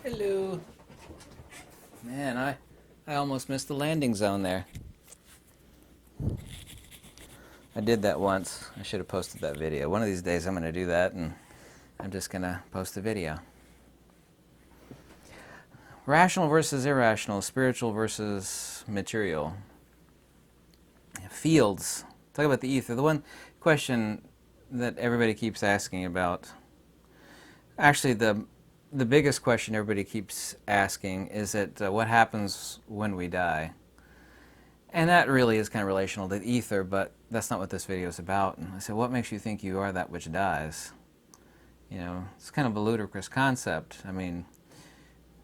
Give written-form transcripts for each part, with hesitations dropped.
Hello. Man, I almost missed the landing zone there. I did that once. I should have posted that video. One of these days I'm going to do that, and I'm just going to post a video. Rational versus irrational, spiritual versus material. Fields. Talk about the ether. The one question that everybody keeps asking about, actually the biggest question everybody keeps asking is that what happens when we die? And that really is kind of relational to ether, but that's not what this video is about. And I said, what makes you think you are that which dies? You know, it's kind of a ludicrous concept. I mean,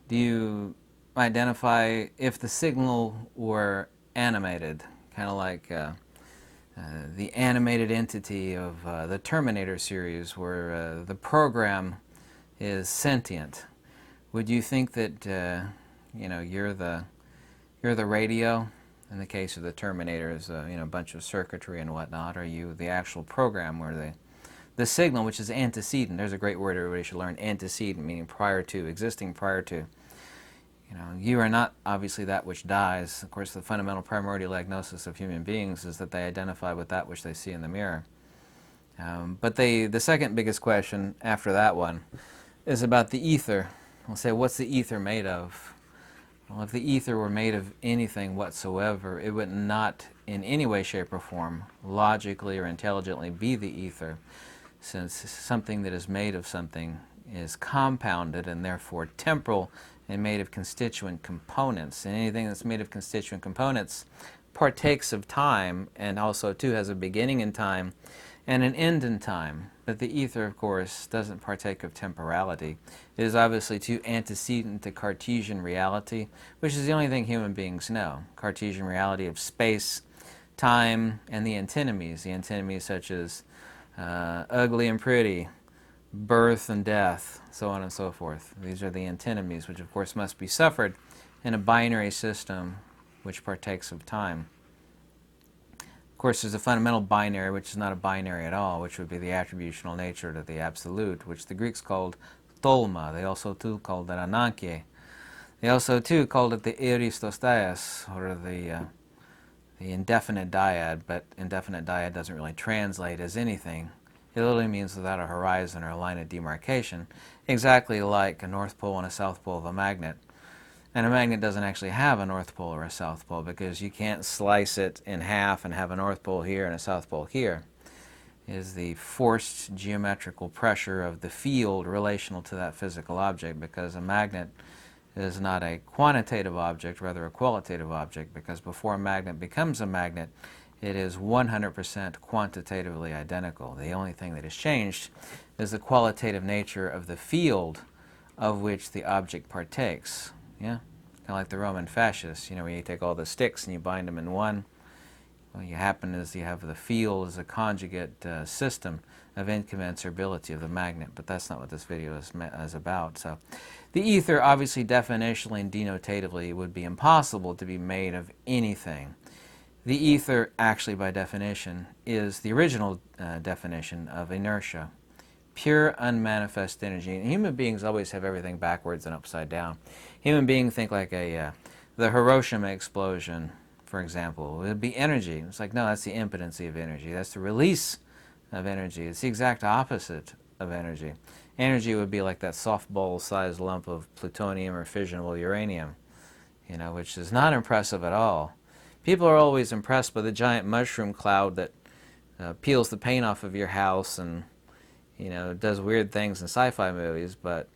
do you identify if the signal were animated, kind of like the animated entity of the Terminator series, where the program is sentient? Would you think that you know, you're the radio? In the case of the Terminator, is you know, a bunch of circuitry and whatnot. Are you the actual program where the signal, which is antecedent? There's a great word everybody should learn: antecedent, meaning prior to, existing prior to. You know, you are not obviously that which dies. Of course, the fundamental primordial diagnosis of human beings is that they identify with that which they see in the mirror. But the second biggest question after that one is about the ether. We'll say, what's the ether made of? Well, if the ether were made of anything whatsoever, it would not in any way, shape, or form, logically or intelligently, be the ether, since something that is made of something is compounded and therefore temporal and made of constituent components. And anything that's made of constituent components partakes of time, and also too has a beginning in time and an end in time. But the ether, of course, doesn't partake of temporality. It is obviously too antecedent to Cartesian reality, which is the only thing human beings know. Cartesian reality of space, time, and the antinomies. The antinomies such as ugly and pretty, birth and death, so on and so forth. These are the antinomies, which of course must be suffered in a binary system which partakes of time. Of course, there's a fundamental binary, which is not a binary at all, which would be the attributional nature to the absolute, which the Greeks called tolma. They also too called it ananke. They also too called it the aristostaias, or the indefinite dyad, but indefinite dyad doesn't really translate as anything. It literally means without a horizon or a line of demarcation, exactly like a north pole and a south pole of a magnet. And a magnet doesn't actually have a north pole or a south pole, because you can't slice it in half and have a north pole here and a south pole here. It is the forced geometrical pressure of the field relational to that physical object, because a magnet is not a quantitative object, rather a qualitative object, because before a magnet becomes a magnet, it is 100% quantitatively identical. The only thing that has changed is the qualitative nature of the field of which the object partakes. Yeah, kind of like the Roman fascists, you know, where you take all the sticks and you bind them in one. What you happen is you have the field as a conjugate system of incommensurability of the magnet, but that's not what this video is about. So, the ether, obviously, definitionally and denotatively, would be impossible to be made of anything. The ether, actually, by definition, is the original definition of inertia. Pure, unmanifest energy. And human beings always have everything backwards and upside down. Human beings think like the Hiroshima explosion, for example. It would be energy. It's like, no, that's the impotency of energy. That's the release of energy. It's the exact opposite of energy. Energy would be like that softball-sized lump of plutonium or fissionable uranium, you know, which is not impressive at all. People are always impressed by the giant mushroom cloud that peels the paint off of your house and, you know, does weird things in sci-fi movies, but,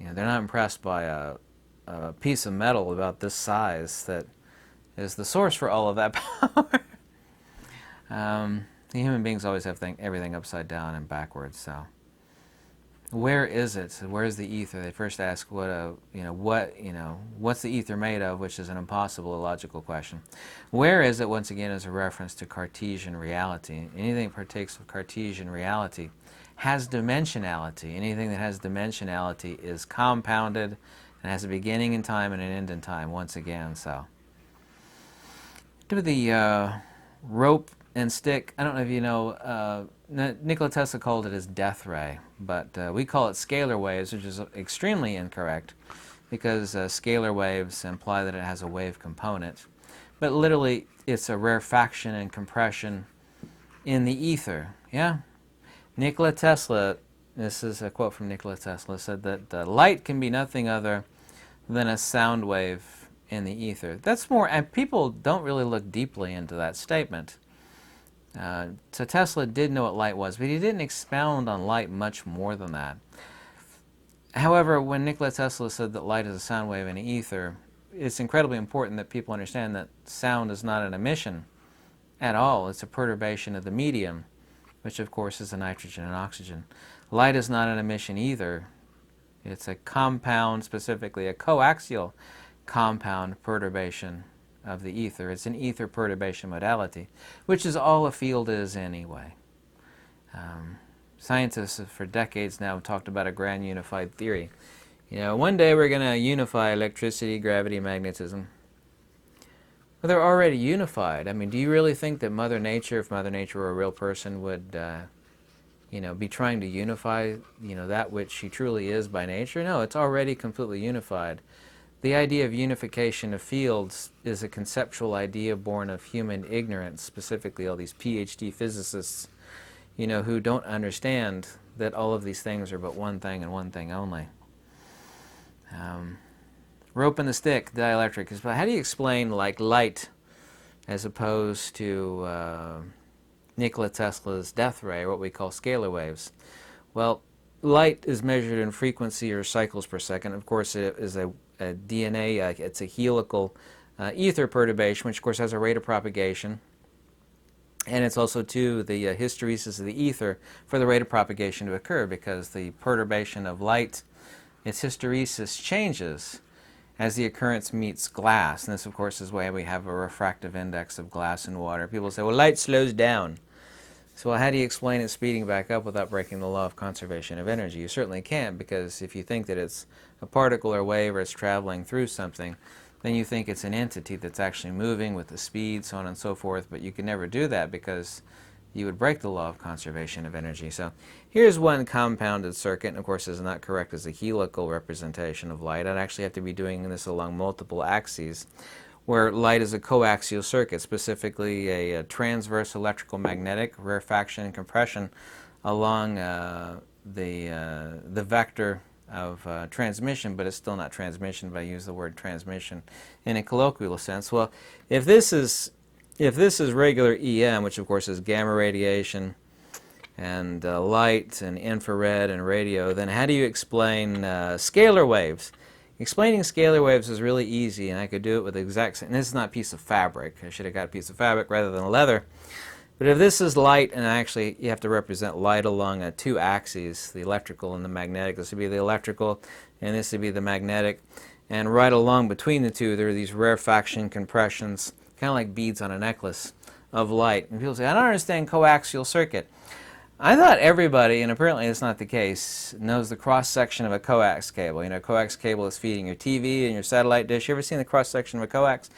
you know, they're not impressed by a piece of metal about this size that is the source for all of that power. The human beings always have everything upside down and backwards. So, where is it? Where's the ether? They first ask what's the ether made of, which is an impossible illogical question. Where is it? Once again, is a reference to Cartesian reality. Anything that partakes of Cartesian reality has dimensionality. Anything that has dimensionality is compounded and has a beginning in time and an end in time. Once again, so to the rope and stick. I don't know if you know. Nikola Tesla called it his death ray, but we call it scalar waves, which is extremely incorrect because scalar waves imply that it has a wave component. But literally, it's a rarefaction and compression in the ether. Yeah? Nikola Tesla, this is a quote from Nikola Tesla, said that light can be nothing other than a sound wave in the ether. That's more, and people don't really look deeply into that statement. So Tesla did know what light was, but he didn't expound on light much more than that. However, when Nikola Tesla said that light is a sound wave in the ether, it's incredibly important that people understand that sound is not an emission at all. It's a perturbation of the medium, which of course is the nitrogen and oxygen. Light is not an emission either. It's a compound, specifically a coaxial compound perturbation of the ether. It's an ether perturbation modality, which is all a field is anyway. Scientists for decades now have talked about a grand unified theory. You know, one day we're going to unify electricity, gravity, magnetism. Well, they're already unified. I mean, do you really think that Mother Nature, if Mother Nature were a real person, would be trying to unify, that which she truly is by nature? No, it's already completely unified. The idea of unification of fields is a conceptual idea born of human ignorance, specifically all these PhD physicists, who don't understand that all of these things are but one thing and one thing only. Rope and the stick, dielectric. How do you explain like light as opposed to Nikola Tesla's death ray, or what we call scalar waves? Well, light is measured in frequency or cycles per second. Of course, it is a DNA, it's a helical ether perturbation, which of course has a rate of propagation. And it's also, too, the hysteresis of the ether for the rate of propagation to occur, because the perturbation of light, its hysteresis changes as the occurrence meets glass. And this, of course, is why we have a refractive index of glass and water. People say, well, light slows down. So how do you explain it speeding back up without breaking the law of conservation of energy? You certainly can't, because if you think that it's a particle or wave or it's traveling through something, then you think it's an entity that's actually moving with the speed, so on and so forth, but you can never do that because you would break the law of conservation of energy. So here's one compounded circuit, and of course this is not correct as a helical representation of light. I'd actually have to be doing this along multiple axes, where light is a coaxial circuit, specifically a transverse electrical magnetic rarefaction and compression along the vector of transmission, but it's still not transmission if I use the word transmission in a colloquial sense. Well, if this is regular EM, which of course is gamma radiation and light and infrared and radio, then how do you explain scalar waves? Explaining scalar waves is really easy, and I could do it with exact, and this is not a piece of fabric. I should have got a piece of fabric rather than leather. But if this is light, and actually you have to represent light along two axes, the electrical and the magnetic. This would be the electrical, and this would be the magnetic. And right along between the two, there are these rarefaction compressions, kind of like beads on a necklace of light. And people say, I don't understand coaxial circuit. I thought everybody, and apparently it's not the case, knows the cross-section of a coax cable. A coax cable is feeding your TV and your satellite dish. You ever seen the cross-section of a coax?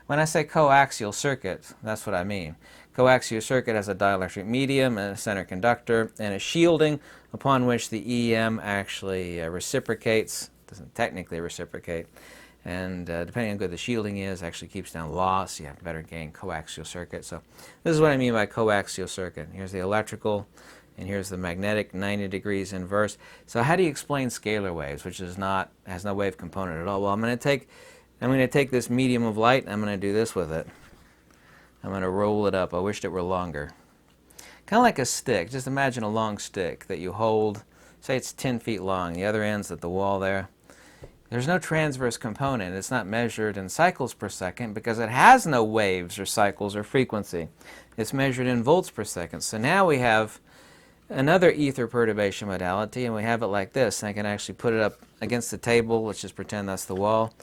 When I say coaxial circuit, that's what I mean. Coaxial circuit has a dielectric medium and a center conductor and a shielding upon which the EM actually reciprocates. It doesn't technically reciprocate. And depending on how good the shielding is, actually keeps down loss. You have better gain coaxial circuit. So this is what I mean by coaxial circuit. Here's the electrical, and here's the magnetic, 90 degrees inverse. So how do you explain scalar waves, which has no wave component at all? Well, I'm going to take this medium of light, and I'm going to do this with it. I'm going to roll it up. I wished it were longer. Kind of like a stick. Just imagine a long stick that you hold. Say it's 10 feet long. The other end's at the wall there. There's no transverse component. It's not measured in cycles per second because it has no waves or cycles or frequency. It's measured in volts per second. So now we have another ether perturbation modality, and we have it like this. And I can actually put it up against the table. Let's just pretend that's the wall.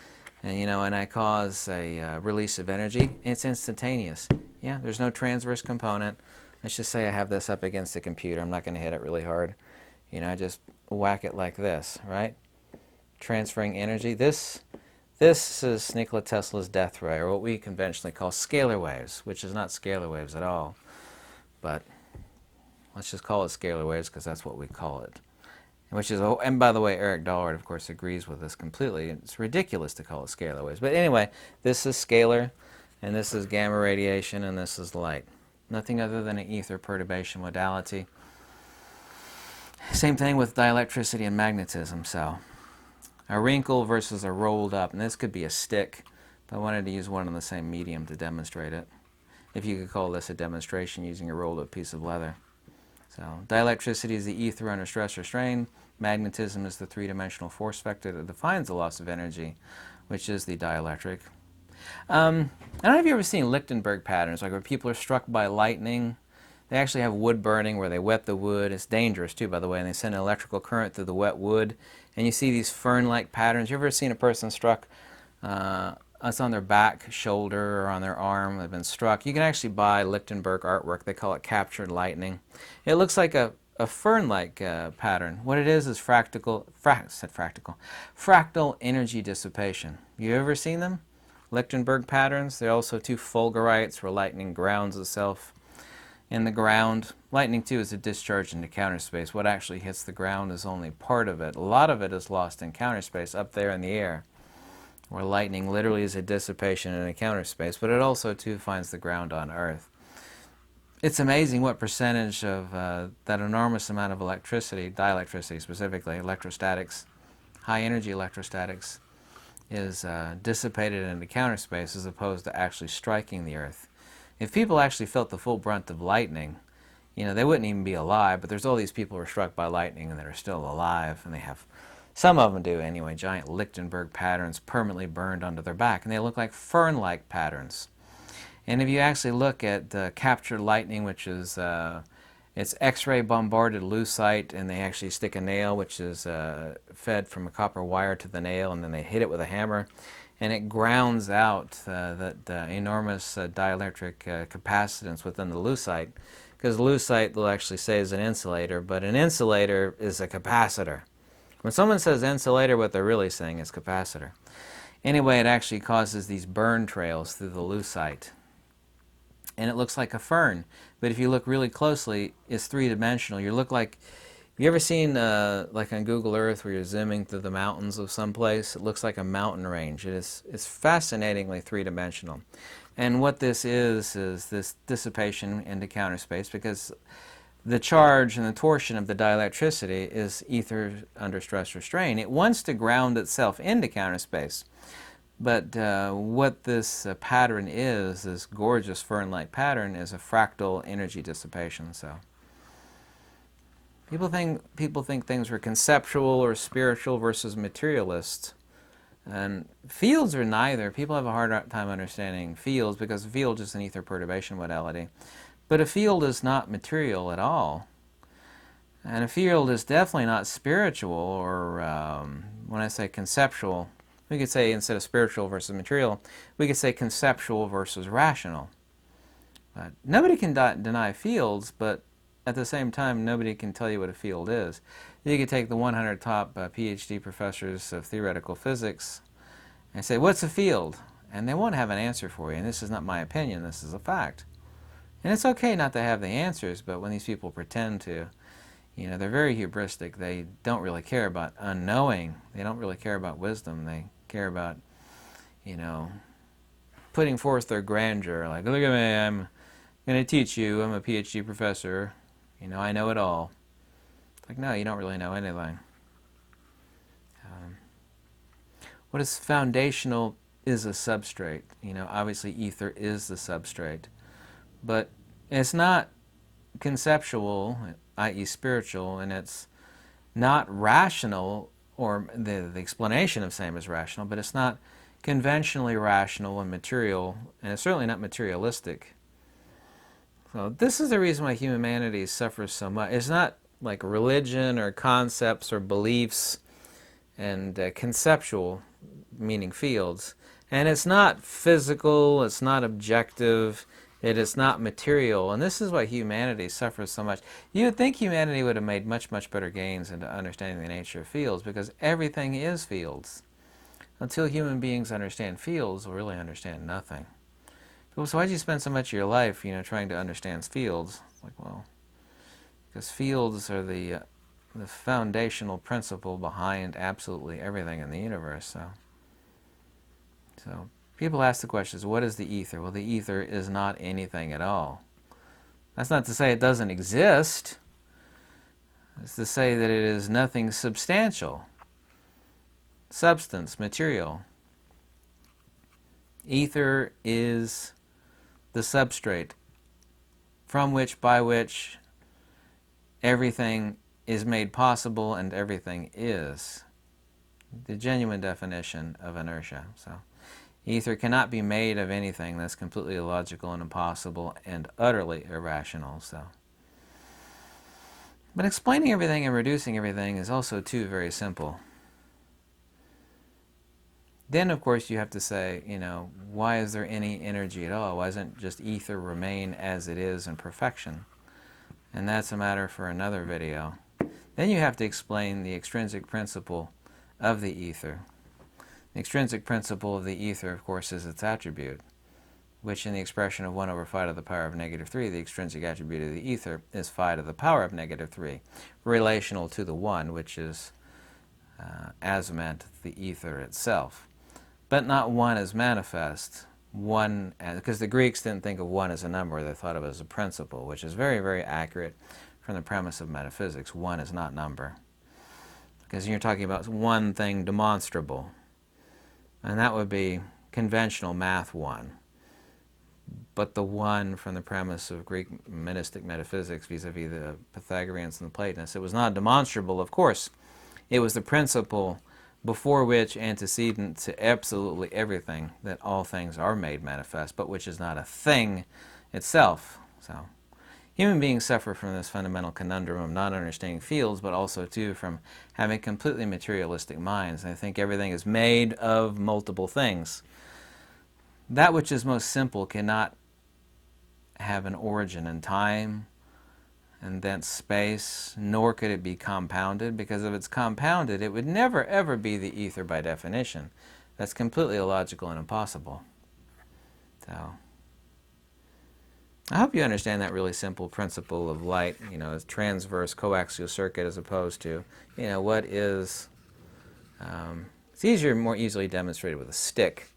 And I cause a release of energy. It's instantaneous. Yeah, there's no transverse component. Let's just say I have this up against the computer. I'm not going to hit it really hard. I just whack it like this, right? Transferring energy. This is Nikola Tesla's death ray, or what we conventionally call scalar waves, which is not scalar waves at all. But let's just call it scalar waves because that's what we call it. which is, and by the way, Eric Dollard, of course, agrees with this completely. It's ridiculous to call it scalar waves. But anyway, this is scalar, and this is gamma radiation, and this is light. Nothing other than an ether perturbation modality. Same thing with dielectricity and magnetism. So a wrinkle versus a rolled up, and this could be a stick, but I wanted to use one in the same medium to demonstrate it. If you could call this a demonstration using a rolled up piece of leather. So dielectricity is the ether under stress or strain. Magnetism is the three-dimensional force vector that defines the loss of energy, which is the dielectric. I don't know if you've ever seen Lichtenberg patterns, like where people are struck by lightning. They actually have wood burning where they wet the wood. It's dangerous too, by the way, and they send an electrical current through the wet wood. And you see these fern-like patterns. You ever seen a person struck? It's on their back, shoulder, or on their arm. They've been struck. You can actually buy Lichtenberg artwork. They call it captured lightning. It looks like a fern-like pattern. What it is fractal energy dissipation. You ever seen them? Lichtenberg patterns. They're also two fulgurites where lightning grounds itself in the ground. Lightning, too, is a discharge into counter space. What actually hits the ground is only part of it. A lot of it is lost in counter space up there in the air, where lightning literally is a dissipation in a counter space, but it also, too, finds the ground on Earth. It's amazing what percentage of that enormous amount of electricity, dielectricity specifically, electrostatics, high-energy electrostatics, is dissipated into counter space as opposed to actually striking the Earth. If people actually felt the full brunt of lightning, you know, they wouldn't even be alive, but there's all these people who are struck by lightning and that are still alive, and they have, some of them do anyway, giant Lichtenberg patterns permanently burned onto their back, and they look like fern-like patterns. And if you actually look at the captured lightning, which is, it's X-ray bombarded lucite, and they actually stick a nail, which is fed from a copper wire to the nail, and then they hit it with a hammer, and it grounds out the enormous dielectric capacitance within the lucite, because lucite will actually say is an insulator, but an insulator is a capacitor. When someone says insulator, what they're really saying is capacitor. Anyway, it actually causes these burn trails through the lucite, and it looks like a fern, but if you look really closely, it's three-dimensional. You look like, have you ever seen, like on Google Earth, where you're zooming through the mountains of some place? It looks like a mountain range. It's fascinatingly three-dimensional. And what this is this dissipation into counter space, because the charge and the torsion of the dielectricity is ether under stress or strain. It wants to ground itself into counter space. But what this pattern is, this gorgeous fern-like pattern, is a fractal energy dissipation. So people think things were conceptual or spiritual versus materialist, and fields are neither. People have a hard time understanding fields because a field is an ether perturbation modality, but a field is not material at all, and a field is definitely not spiritual or when I say conceptual. We could say, instead of spiritual versus material, we could say conceptual versus rational. But nobody can deny fields, but at the same time, nobody can tell you what a field is. You could take the 100 top PhD professors of theoretical physics and say, what's a field? And they won't have an answer for you. And this is not my opinion, this is a fact. And it's okay not to have the answers, but when these people pretend to, you know, they're very hubristic. They don't really care about unknowing. They don't really care about wisdom. They care about, you know, putting forth their grandeur. Like, look at me, I'm going to teach you. I'm a PhD professor. You know, I know it all. It's like, no, you don't really know anything. What is foundational is a substrate. You know, obviously ether is the substrate. But it's not conceptual, i.e. spiritual, and it's not rational, or the explanation of same is rational, but it's not conventionally rational and material, and it's certainly not materialistic. So this is the reason why humanity suffers so much. It's not like religion or concepts or beliefs and conceptual, meaning fields, and it's not physical, it's not objective, it is not material, and this is why humanity suffers so much. You would think humanity would have made much, much better gains into understanding the nature of fields, because everything is fields. Until human beings understand fields, we'll really understand nothing. People say, why did you spend so much of your life, you know, trying to understand fields? Like, well, because fields are the the foundational principle behind absolutely everything in the universe. So people ask the questions, what is the ether? Well, the ether is not anything at all. That's not to say it doesn't exist. It's to say that it is nothing substantial, substance, material. Ether is the substrate from which, by which, everything is made possible and everything is. The genuine definition of inertia. So, ether cannot be made of anything. That's completely illogical and impossible and utterly irrational. But explaining everything and reducing everything is also, too, very simple. Then, of course, you have to say, why is there any energy at all? Why doesn't just ether remain as it is in perfection? And that's a matter for another video. Then you have to explain the extrinsic principle of the ether. The extrinsic principle of the ether, of course, is its attribute, which in the expression of 1 over phi to the power of negative 3, the extrinsic attribute of the ether is phi to the power of negative 3, relational to the 1, which is, as meant, the ether itself. But not 1 as manifest, because the Greeks didn't think of 1 as a number, they thought of it as a principle, which is very, very accurate from the premise of metaphysics. 1 is not number, because you're talking about one thing demonstrable, and that would be conventional math 1. But the 1 from the premise of Greek monistic metaphysics vis-a-vis the Pythagoreans and the Platonists, it was not demonstrable, of course. It was the principle before which, antecedent to absolutely everything, that all things are made manifest, but which is not a thing itself. So, human beings suffer from this fundamental conundrum of not understanding fields, but also, too, from having completely materialistic minds. They think everything is made of multiple things. That which is most simple cannot have an origin in time and thence space, nor could it be compounded, because if it's compounded, it would never, ever be the ether by definition. That's completely illogical and impossible. So, I hope you understand that really simple principle of light, as transverse coaxial circuit as opposed to, what is, it's easier, more easily demonstrated with a stick.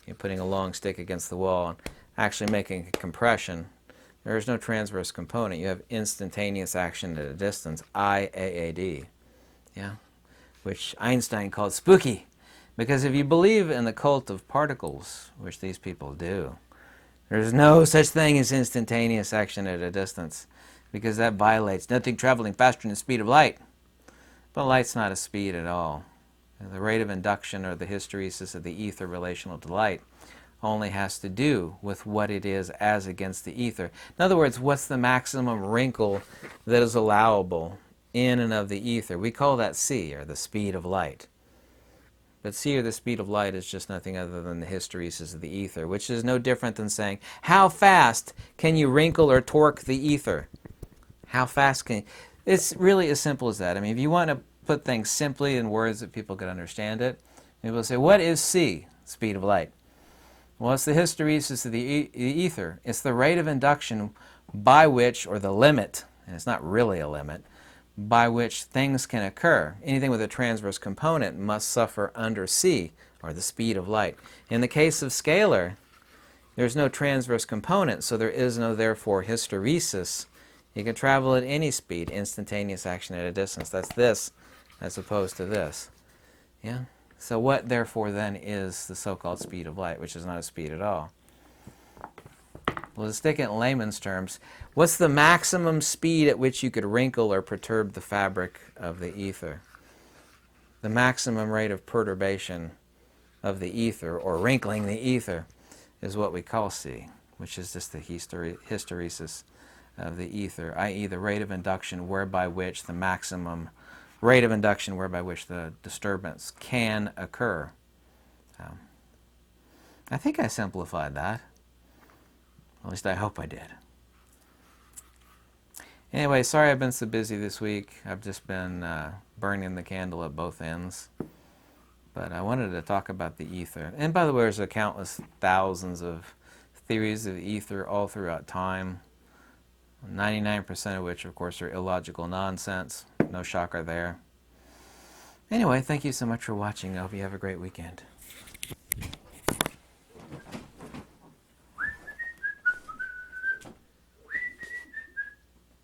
You're putting a long stick against the wall and actually making a compression. There is no transverse component. You have instantaneous action at a distance, IAAD, which Einstein called spooky. Because if you believe in the cult of particles, which these people do, there's no such thing as instantaneous action at a distance, because that violates nothing traveling faster than the speed of light. But light's not a speed at all. The rate of induction, or the hysteresis of the ether relational to light, only has to do with what it is as against the ether. In other words, what's the maximum wrinkle that is allowable in and of the ether? We call that c, or the speed of light. But c, or the speed of light, is just nothing other than the hysteresis of the ether, which is no different than saying, how fast can you wrinkle or torque the ether? How fast can you? It's really as simple as that. I mean, if you want to put things simply in words that people could understand it, people say, what is c, speed of light? Well, it's the hysteresis of the ether. It's the rate of induction by which, or the limit, and it's not really a limit, by which things can occur. Anything with a transverse component must suffer under c, or the speed of light. In the case of scalar, there's no transverse component, so there is no, therefore, hysteresis. You can travel at any speed, instantaneous action at a distance. That's this, as opposed to this. Yeah? So what, therefore, then is the so-called speed of light, which is not a speed at all? Well, to stick it in layman's terms, what's the maximum speed at which you could wrinkle or perturb the fabric of the ether? The maximum rate of perturbation of the ether, or wrinkling the ether, is what we call c, which is just the hysteresis of the ether, i.e. the rate of induction whereby which the maximum rate of induction whereby which the disturbance can occur. I think I simplified that. At least I hope I did. Anyway, sorry I've been so busy this week. I've just been burning the candle at both ends. But I wanted to talk about the ether. And by the way, there's countless thousands of theories of ether all throughout time, 99% of which, of course, are illogical nonsense. no shocker there. Anyway, thank you so much for watching. I hope you have a great weekend.